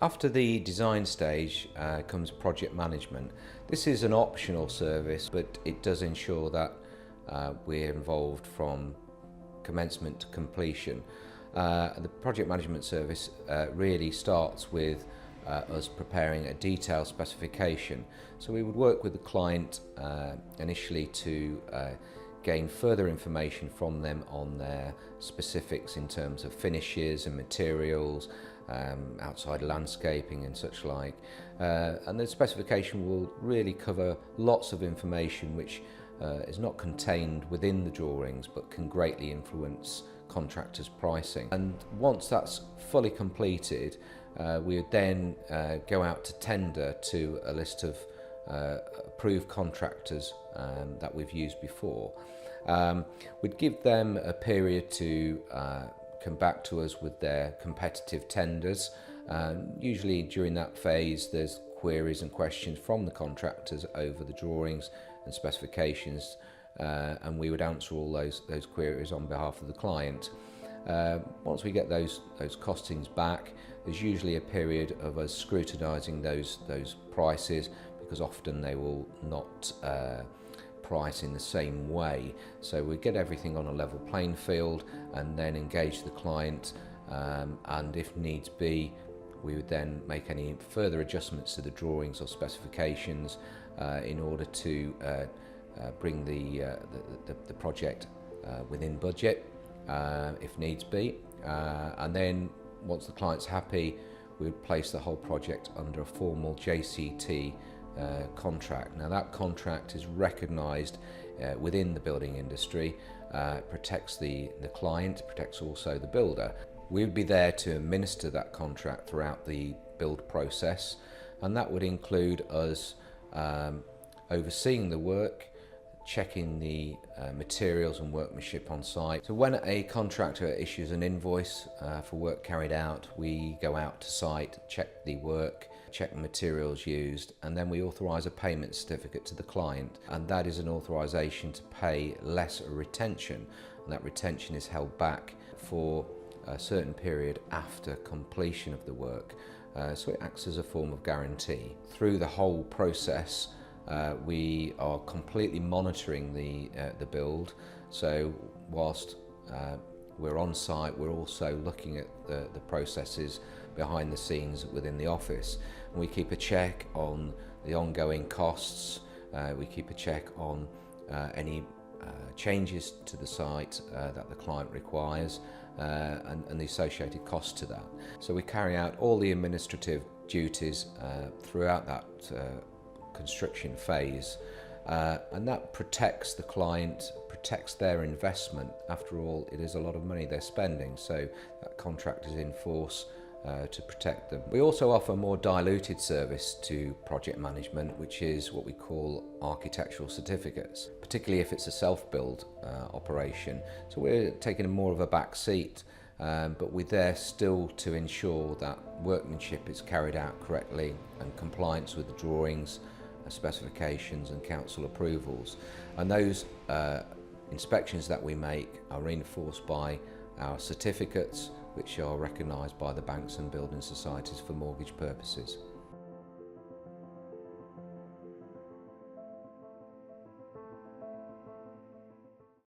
After the design stage comes project management. This is an optional service, but it does ensure that we're involved from commencement to completion. The project management service really starts with us preparing a detailed specification. So we would work with the client initially to gain further information from them on their specifics in terms of finishes and materials, outside landscaping and such like. And the specification will really cover lots of information which is not contained within the drawings but can greatly influence contractors' pricing. And once that's fully completed, we would then go out to tender to a list of approved contractors that we've used before. We'd give them a period to come back to us with their competitive tenders. Usually during that phase there's queries and questions from the contractors over the drawings and specifications, and we would answer all those queries on behalf of the client. Once we get those costings back, there's usually a period of us scrutinising those prices, because often they will not price in the same way. So we get everything on a level playing field and then engage the client, and if needs be we would then make any further adjustments to the drawings or specifications in order to bring the project within budget if needs be, and then once the client's happy we would place the whole project under a formal JCT contract. Now that contract is recognised within the building industry, protects the client, protects also the builder. We would be there to administer that contract throughout the build process, and that would include us overseeing the work, checking the materials and workmanship on site. So when a contractor issues an invoice for work carried out, we go out to site, check the work, check the materials used, and then we authorise a payment certificate to the client, and that is an authorisation to pay less a retention, and that retention is held back for a certain period after completion of the work. So it acts as a form of guarantee. Through the whole process we are completely monitoring the build, so whilst we're on site we're also looking at the processes behind the scenes within the office, and we keep a check on the ongoing costs, we keep a check on any changes to the site that the client requires, and the associated costs to that. So we carry out all the administrative duties throughout that construction phase, and that protects the client, protects their investment. After all, it is a lot of money they're spending, so that contract is in force to protect them. We also offer a more diluted service to project management, which is what we call architectural certificates, particularly if it's a self-build operation. So we're taking more of a back seat, but we're there still to ensure that workmanship is carried out correctly and compliance with the drawings, specifications and council approvals. And those inspections that we make are reinforced by our certificates, which are recognised by the banks and building societies for mortgage purposes.